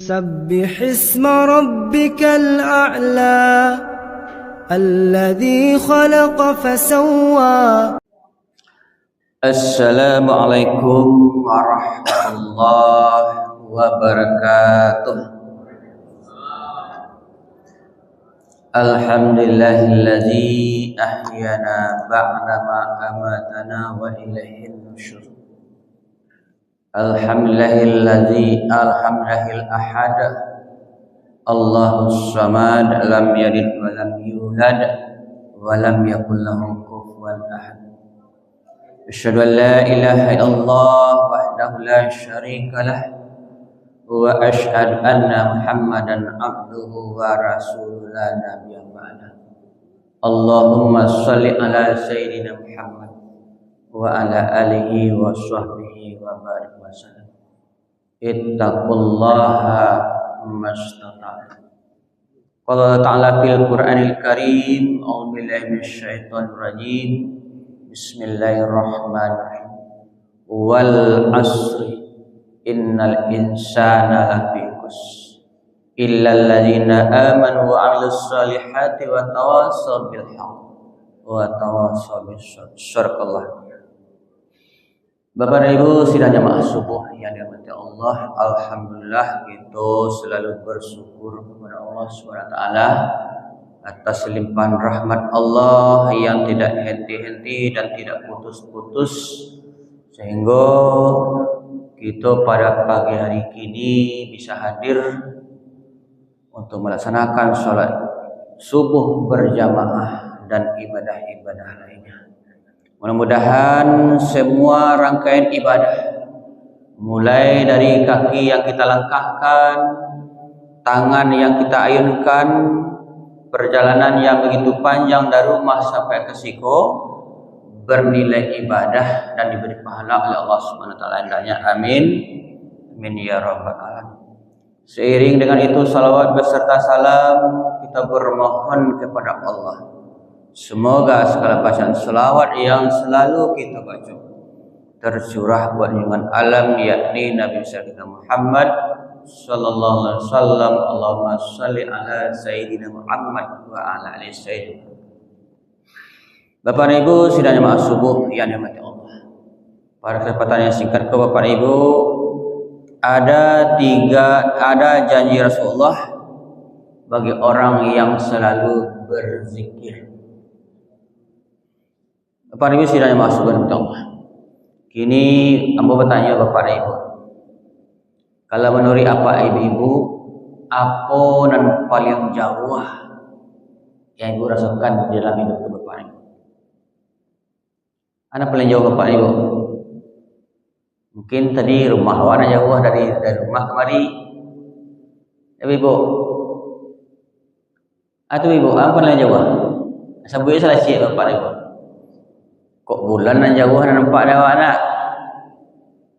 سبح اسم ربك الأعلى الذي خلق فسوى. Assalamualaikum warahmatullahi wabarakatuh. Alhamdulillahilladzi ahyana ba'dama amatana wa ilaihin nusyur. Alhamdulillahil ahad Allahus samad lam yalid wa lam yulad wa lam yakul lahu kufuwan ahad. Asyhadu an la ilaha illallah wahdahu la syarika lah wa asyhadu anna Muhammadan abduhu wa rasuluhu la nabiyya ba'da. Allahumma shalli ala sayyidina Muhammad wa ala alihi wa sahbihi wa barik wa sallam. Ittaqullaha mastata'tum. Qala ta'ala fil Qur'anil Karim, a'udzu billahi minasyaitonir rajim. Bismillahirrahmanirrahim. Wal 'asri innal insana lafi khusr illal ladzina amanu wa 'amilus solihati wa tawassaw bil haqq wa tawassaw bis sabr. Bapak dan Ibu sidang jamaah subuh yang dirahmati Allah, alhamdulillah kita selalu bersyukur kepada Allah SWT atas limpahan rahmat Allah yang tidak henti-henti dan tidak putus-putus, sehingga kita pada pagi hari kini bisa hadir untuk melaksanakan sholat subuh berjamaah dan ibadah-ibadah lainnya. Mudah-mudahan semua rangkaian ibadah, mulai dari kaki yang kita langkahkan, tangan yang kita ayunkan, perjalanan yang begitu panjang dari rumah sampai ke Siko, bernilai ibadah dan diberi pahala oleh Allah Subhanahu wa taala. Hendaknya amin. Amin ya rabbal alamin. Seiring dengan itu salawat beserta salam kita bermohon kepada Allah. Semoga segala bacaan selawat yang selalu kita baca tercurah buat junjungan alam, yakni Nabi kita Muhammad sallallahu alaihi wasallam. Allahumma shalli ala sayyidina Muhammad wa ala ali sayyidina. Bapak dan Ibu sidang jemaah subuh yang dirahmati Allah, pada kesempatan yang singkat ke Bapak dan Ibu, ada janji Rasulullah bagi orang yang selalu berzikir. Bapak Ibu sidang jemaah subuh yang dirahmati Allah, kini ambo bertanya Bapak dan Ibu, kalau menurut apa ibu-ibu, apa yang paling jauh yang ibu rasakan di dalam hidup Bapak Ibu? Apa paling jauh Bapak Ibu? Mungkin tadi rumah awak jauh dari rumah kemari, ibu. Atau ibu, apa paling jauh? Sabunya salah cik Bapak Ibu. Kok bulan yang jauh nampak awak nak?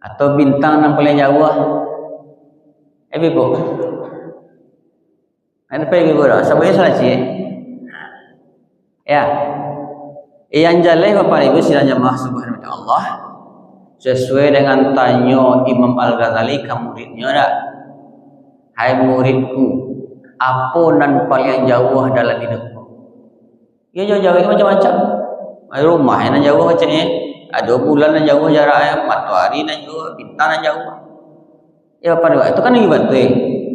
Atau bintang yang paling jauh? Ibu. Ada apa ibu dah? Sabunya salah cik. Ya. Yang jelas Bapak Ibu sidang jamaah subhanahu wa ta'ala, sesuai dengan tanya Imam Al-Ghazali ke muridnya tak? Hai muridku, apa nan paling jauh dalam hidupmu? Ya jauh-jauh macam-macam. Rumah yang jauh macam ni, ada bulan yang jauh jaraknya, matahari yang jauh, bintang yang jauh. Ya Bapak Ibu, itu kan ibadah.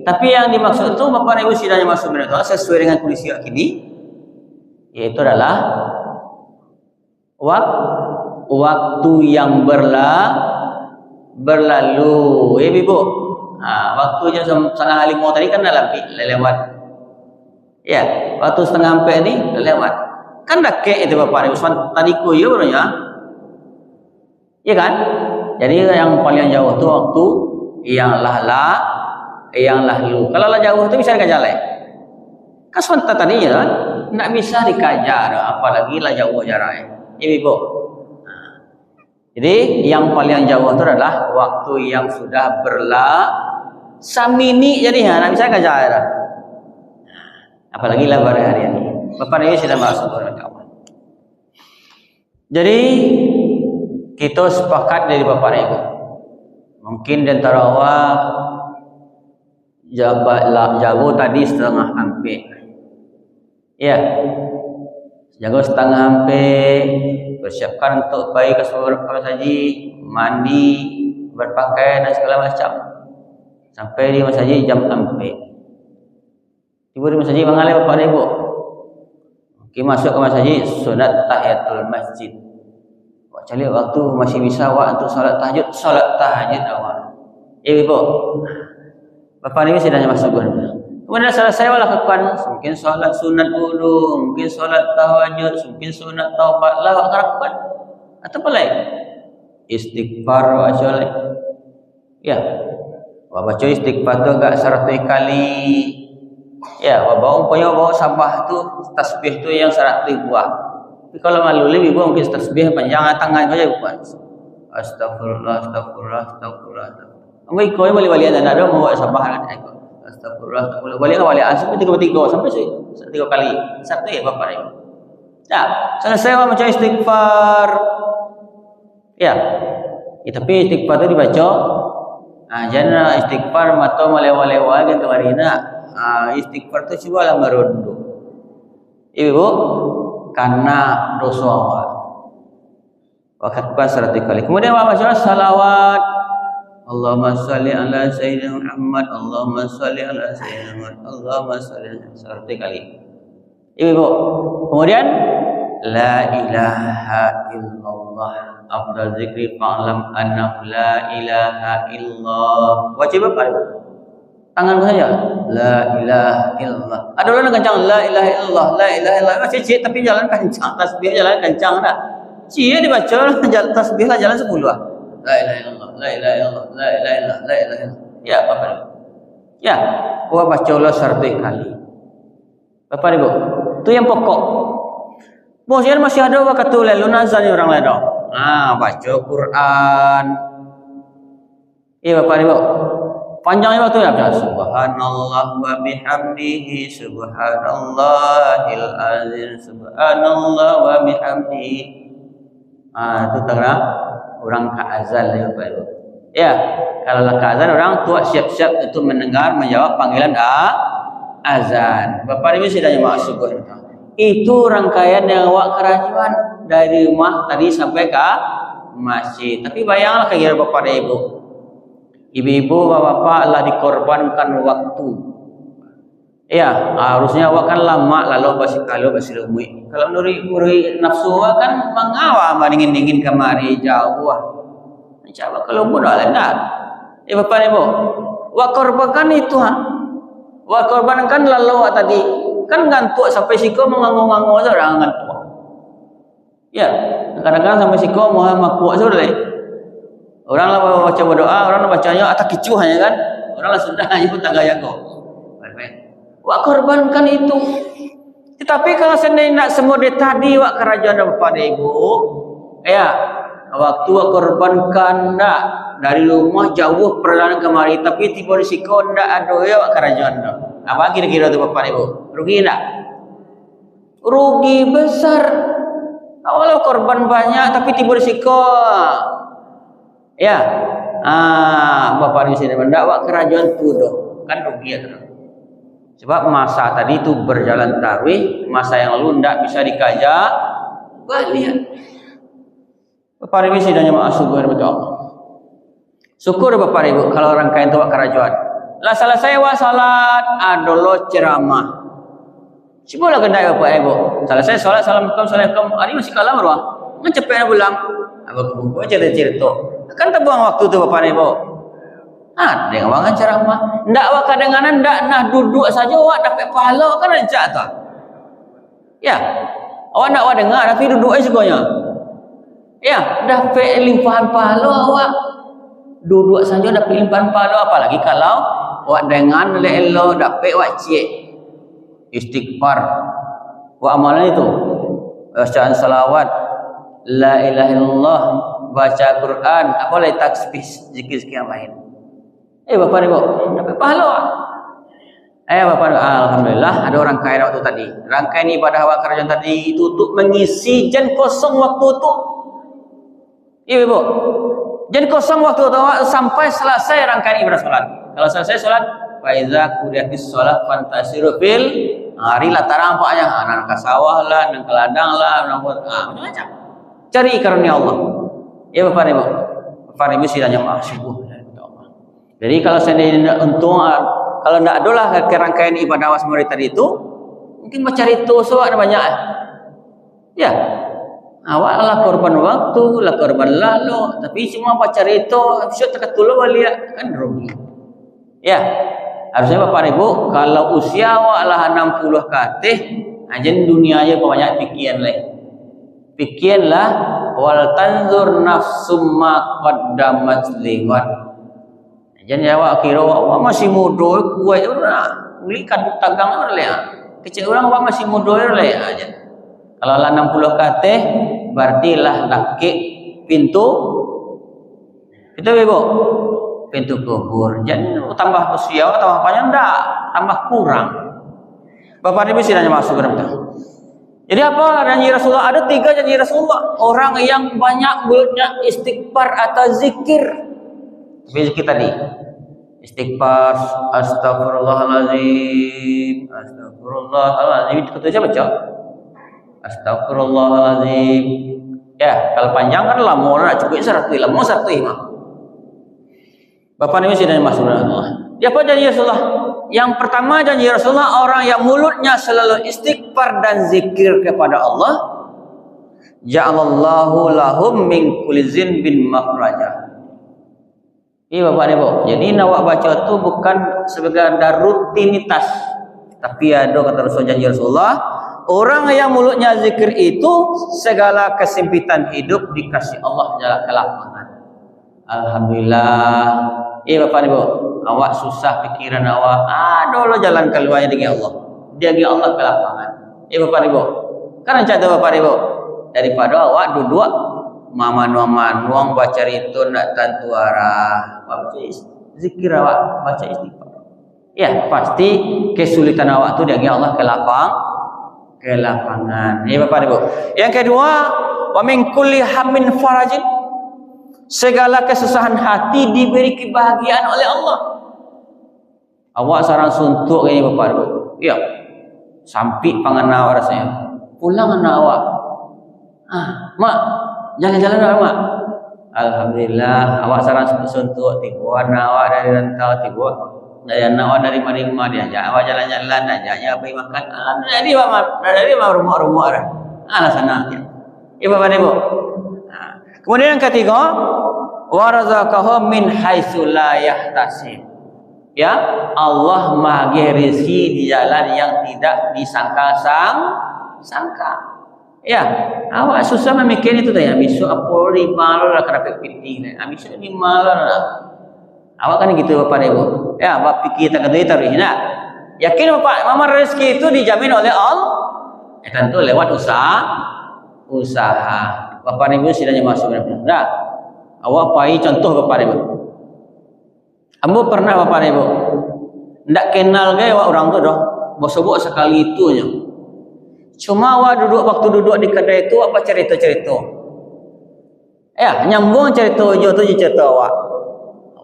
Tapi yang dimaksud itu Bapak Ibu sidang jamaah subhanahu wa ta'ala sesuai dengan kondisi kini, yaitu adalah waktu yang berlalu. Ibu, waktunya setengah 5 tadi kan dah lewat. Ya, waktu setengah 4 ni dah lewat. Kan dah kek itu Bapak Ibu. Tadi ku ya barunya. Ya kan? Jadi yang paling jauh tu waktu yang lalu. Kalau lah jauh tu bisa dikejar. Kan sebentar tadi ya, nak bisa dikejar, apalagi lah jauh jaraknya. Ibu. Jadi yang paling jauh itu adalah waktu yang sudah samini, jadi nak bisa kejar. Apalagi lah pada hari ini. Bapak ini sudah masuk ke kawan. Jadi kita sepakat dari Bapak Ibu. Mungkin di antara awak jago tadi setengah ampe. Ya. Jago setengah ampe, persiapkan untuk pergi ke surau haji, mandi, berpakaian dan segala macam. Sampai di masjid jam ampe. Tiba di masjid mengalih Bapak dan Ibu. Kita masuk ke masjid sunat tahiyatul masjid. Cari waktu masih bisa untuk salat tahajud awal. Ibu, Bapak ini sedang masuk guna. Kemudian selesai lakukan mungkin salat sunat wudu, mungkin salat tahajud, mungkin sunat taubat lah lakukan. Atau apa lain? Istighfar baca lain. Ya. Baca istighfar tu agak 100 kali. Ya, bawa sabah tu tasbih tu yang 100 buah. Tapi kalau malu lebih buat mungkin tasbih panjang tangan saja buat. Astagfirullah, astagfirullah, astagfirullah. Ambil kau boleh balik dan ada mau sabah kan ikut. Astagfirullah, astagfirullah. Balik sampai 3 sampai 3 kali. Satu ya Bapak ni. Dah, selesai macam istighfar. Ya. Tapi istighfar tu dibaca. Jangan istighfar mata melewa-lewa ke kemarin nak. Istighfar tu cubalah merunduk. Ibu, karena dosa awal. Wakatkan 100 kali. Kemudian baca salawat. Allahumma salli ala sayyidina Muhammad. Allahumma salli ala sayyidina Muhammad. Allahumma salli ala 100 kali. Ibu. Kemudian la ilaha illallah. Afdal zikri fa'lam annahu la ilaha illallah. Wajib apa? Tangan saja. La ilaha illallah. Ada orang kencang la ilaha illallah, la ilaha illallah. Masih cik tapi jalan kencang, tasbih jalan kencang dah. Cik dibaca tasbih lah jalan 10 lah. La ilaha illallah, la ilaha illallah, la ilaha illallah, la ilaha illallah. Ya, Bapak Ibu. Ya, gua baca Allah 100 kali. Bapak Ibu, itu yang pokok. Bosnya masih ada waktu tu lalu nazar orang lain dah. Baca Quran. Ya, Bapak Ibu. Panjangnya waktu ya, subhanallah wa bihamdihi subhanallahil azim subhanallah wa bihamdihi. Itu tengah orang ke azan ya Bapak Ibu. Ya, kalau ke azan orang tua siap-siap untuk mendengar menjawab panggilan azan. Bapak Ibu sedang masuk itu rangkaian yang awak kerajuan dari rumah tadi sampai ke masjid. Tapi bayanglah kira Bapak dan Ibu. Ibu-ibu, bapak-bapak Allah dikorbankan waktu. Ya, harusnya awak kan lama lalu basi lumui. Kalau nuri nafsu awak kan mengawal dingin-dingin kemari jauh. Insya Allah kalau mudah lendak. Bapak Ibu, awak korbankan itu Awak korbankan lalu awak tadi kan ngantuk sampai siko mengangu-angu orang ngantuk. Ya, kadang-kadang sampai siko mau makuk sudah. Orang lah baca berdoa, orang bacanya atas kicuh hanya kan. Orang lah sudah hanya pun tak gaya kau. Wak korbankan itu. Tetapi kalau seandainya nak semua dia tadi wak kerajaan Bapak dan Ibu, ya, waktu wak korbankan nak dari rumah jauh perjalanan kemari, tapi tiba di siko ndak ada ya wak kerajaan dah. Apa kira-kira tu Bapak dan Ibu? Rugi tak? Rugi besar. Kalau korban banyak tapi tiba di siko. Ya, Bapak ini sini mendakwah kerajaan tu doh, kan rugi ya. Sebab masa tadi itu berjalan tarwih, masa yang lalu tidak bisa dikaja balik. Bapak ini sidangnya masuk betul Allah. Syukur Bapak Ibu kalau rangkaian tu kerajaan. Lah selesai wa salat, adolo ceramah. Sibulah kendai Bapak Ibu. Selesai salat, assalamualaikum. Hari masih kalah marwah. Mencepatnya pulang. Abang kumpul cerita-cerita. Kan terbuang waktu tu Bapak Ibu. Ada yang wangan ceramah. Ndak awak kadang-kadang ndak nah duduk saja awak dapat pahala kan rancak tu. Ya. Awak ndak awak dengar tapi duduk aja segonya. Ya, dapat limpahan pahala awak. Duduk saja dapat limpahan pahala, apalagi kalau awak dengan elok dapat awak cek istighfar. Wa amalan itu bacaan salawat, la ilaha illallah, baca Quran, apa lagi tasbih, zikir-zikir yang lain. Bapak Ibu, dapat pahala. Bapak Ibu, alhamdulillah ada orang kaya waktu tadi. Rangkaian ibadah awak kerajaan tadi itu untuk mengisi jan kosong waktu itu. Ibu, jan kosong waktu itu awak sampai selesai rangkaian ibadah salat. Kalau selesai salat, fa iza qudiyatis shalah fantasiru fil hari lah tarampaknya nang ka sawah lah, nang ke ladang lah, nang macam-macam. Cari karunia Allah. Ya Bapak Ibu. Bapak Ibu sidanya subuh ya Allah. Jadi kalau seandainya untung kalau tidak adalah kerangkaian ibadah awas murid tadi itu, mungkin mencari itu soal banyak. Ya, awak lah korban waktu, lah korban lalu, tapi semua baca itu, bisa terketulu balik kan rugi. Ya, harusnya Bapak Ibu, kalau usia awak lah 60 ke atas, aja dunia aja banyak pikiran lah. Pikiran lah, wal tanzur nafsum ma qaddamat liwat. Jadi awak kira awak masih muda, kuat orang, belikan tagang orang lah. Kecil orang awak masih muda lah aja. Kalau lah 60 ke atas, berarti lah laki pintu Ibu, pintu kubur. Jadi tambah usia, tambah panjang enggak, tambah kurang. Bapak Ibu sidanya masuk ke dalam. Jadi apa janji Rasulullah? Ada 3 janji Rasulullah. Orang yang banyak mulutnya istighfar atau zikir. Zikir tadi. Istighfar, astagfirullahalazim, astagfirullahalazim. Itu siapa baca? Astagfirullahalazim. Ya, kalau panjang kan lama nak cukup satu lama satu imam. Bapak ini sudah masuk Allah. Dia apa janji Rasulullah? Yang pertama janji Rasulullah, orang yang mulutnya selalu istighfar dan zikir kepada Allah, ja'alallahu lahum min kulli dzinbin makhraja. Iya Bapak Ibu. Jadi nawak baca itu bukan sebagai rutinitas, tapi ada kata Rasul janji Rasulullah, orang yang mulutnya zikir itu segala kesempitan hidup dikasih Allah jalan kelapangan. Alhamdulillah. Iya Bapak Ibu, awak susah pikiran awak, ada lo jalan keluarnya dengan Allah. Dia dengan Allah kelapangan. Iya Bapak Ibu. Karena cara Bapak Ibu, daripada awak duduk manuang baca itu nak tantu arah, baca zikir awak, baca istighfar. Ya, pasti kesulitan awak tu dia dengan Allah kelapangan. Iya Bapak Ibu. Yang kedua, wa min kulli hammin farajin. Segala kesusahan hati diberi kebahagiaan oleh Allah. Awak sarang suntuk ini Bapak Ibu. Ya. Sampai panganau rasanya. Pulang anak awak. Mak, jalan-jalan mak. Alhamdulillah, awak sarang suntuk tiba anak awak dari rantau tiba. Dari anak awak dari mana diajak awak jalan-jalan, ajaknya pergi makan. Alhamdulillah dari rumah-rumah dah. Sana. Ya Bapak Ibu. Kemudian yang ketiga, warazaqahu min haitsu la yahtasib. Ya, Allah membagi rezeki di jalan yang tidak disangka. Ya, awak susah memikir itu dah ya. Besok apa rimal lah kena piting ni. Besok rimal lah. Awak kan gitu Bapak Ibu. Ya, awak fikir tak kena taruh nak. Yakin Bapak, mama rezeki itu dijamin oleh Allah. Tentu lewat usaha. Bapak Ibu sidanya masuk benar. Nah, awak pai contoh Bapak Ibu. Ambo pernah Bapak Ibu ndak kenal gaya orang tu dah. Bosok sekali itu nya. Cuma awak waktu duduk di kedai itu apa cerita-cerita. Ya, nyambung cerita je tu cerita awak.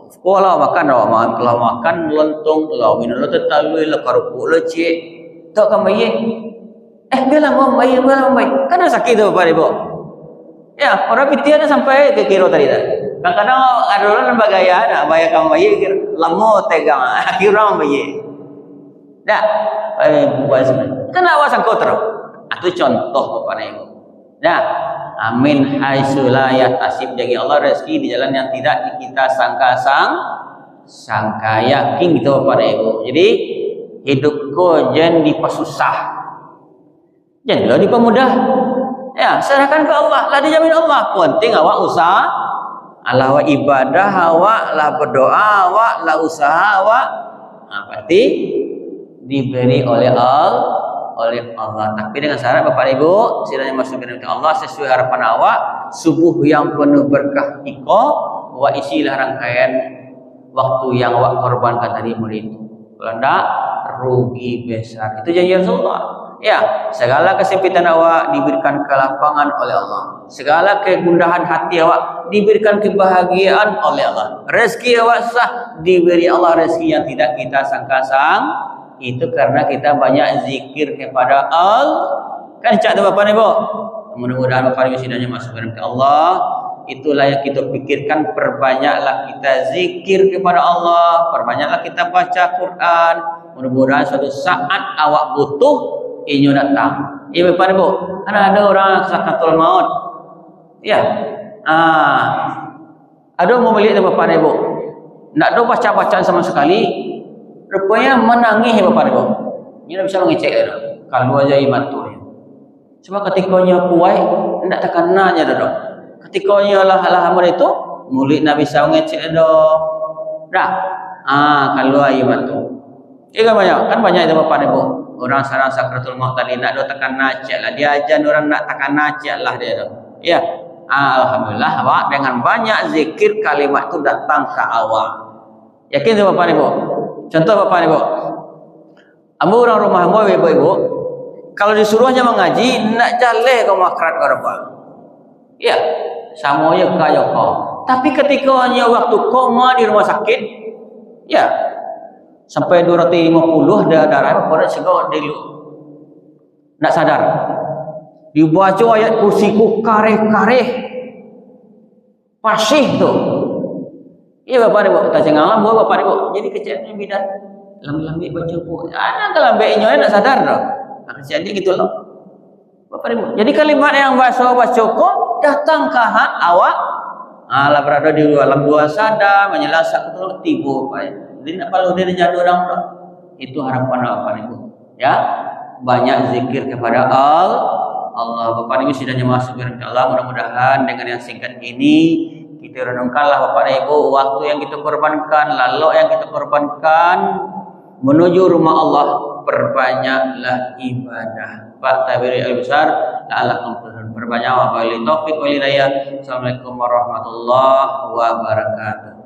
Sekolah makan awak kalau makan lontong, kalau minum lo tetalui, lo karupuk lo cik. Tak kan bayi. Biarlah bayi. Kan sakit tu Bapak Ibu. Ya, orang pitian sampai ke kiro tadi dah. Kadang-kadang ada orang bergaya nak bayar kamu bayi lama tegang akhirnya bayi. Dah, buat sebenarnya. Kan awak sangkut terus. Itu contoh Bapak Ibu. Dah, amin haitsu la yahtasib, jadi Allah rezeki di jalan yang tidak kita sangka yakin gitu Bapak Ibu. Jadi hidupku jangan dipersusah. Janganlah dipermudah. Ya, serahkan ke Allah, lah dijamin Allah. Penting awak usaha, Allah ibadah awak, lah berdoa awak, lah usaha awak. Pasti diberi oleh Allah. Tapi dengan syarat Bapak Ibu, sidanya masuk ke Allah sesuai harapan awak, subuh yang penuh berkah iko, wa isilah rangkaian waktu yang awak korbankan tadi murid. Kalau enggak, rugi besar. Itu janji Rasulullah. Ya, segala kesempitan awak diberikan kelapangan oleh Allah. Segala kegundahan hati awak diberikan kebahagiaan oleh Allah. Rezeki awak sah diberi Allah rezeki yang tidak kita sangka-sang. Itu karena kita banyak zikir kepada Allah. Kan cak tu Bapak Ibu. Mudah-mudahan Bapak Ibu sidanya masuk ke Allah. Itulah yang kita pikirkan, perbanyaklah kita zikir kepada Allah, perbanyaklah kita baca Quran. Mudah-mudahan suatu saat awak butuh, inyo datang. Ya Bapak Ibu, karena ada orang sakaratul maut. Ya, ada mau melihat Bapak Ibu, tidak ada baca-bacaan sama sekali. Rupanya menangis Bapak Ibu. Dia bisa mengecek kalau aja iman tu. Cuma ketikanya kuai, tidak tekanannya dah. Ketikanya lah itu, mulut Nabi bisa mengecek dah. Dah, kalau iman tu. Kan banyak itu Bapak Ibu. Orang sarang sakaratul maut tadi nak do tekan najak lah, dia ajan orang nak tekan najak lah dia tu. Ya, alhamdulillah awak dengan banyak zikir kalimat tu datang ke awak. Yakin tu Bapak Ibu? Contoh Bapak Ibu, ambo orang rumah ambo ibu-ibu, kalau disuruhnya mengaji nak jaleh ke makrat ke depan. Ya, samonya kaya kau. Tapi ketika hanya waktu koma di rumah sakit, ya, sampai 250 darah pada segala dulu. Nak sadar. Dibaca ayat kursiku kareh-kareh. Pasih tu. Iya Bapak Ibu, kita jangan buat Bapak Ibu. Jadi kejadian bidan lambi baca bu. Anak lambinya nak sadar dah. Jadi gitu loh. Bapak Ibu. Jadi kalimat yang baca kok datang ke awak. Lah berada di dalam dua sadar menyelasak betul tibu Pak. Jadi nak perlu dia jadi orang dah. Itu harapan Bapak Ibu. Ya, banyak zikir kepada Allah. Bapak Ibu sidanya masuk ke Allah. Mudah-mudahan dengan yang singkat ini kita renungkanlah Bapak Ibu waktu yang kita korbankan, lalu yang kita korbankan menuju rumah Allah, perbanyaklah ibadah. Pak tabiri al-besar, la'alakum tuflihun. Perbanyak wa billahi taufiq wal hidayah. Assalamualaikum warahmatullahi wabarakatuh.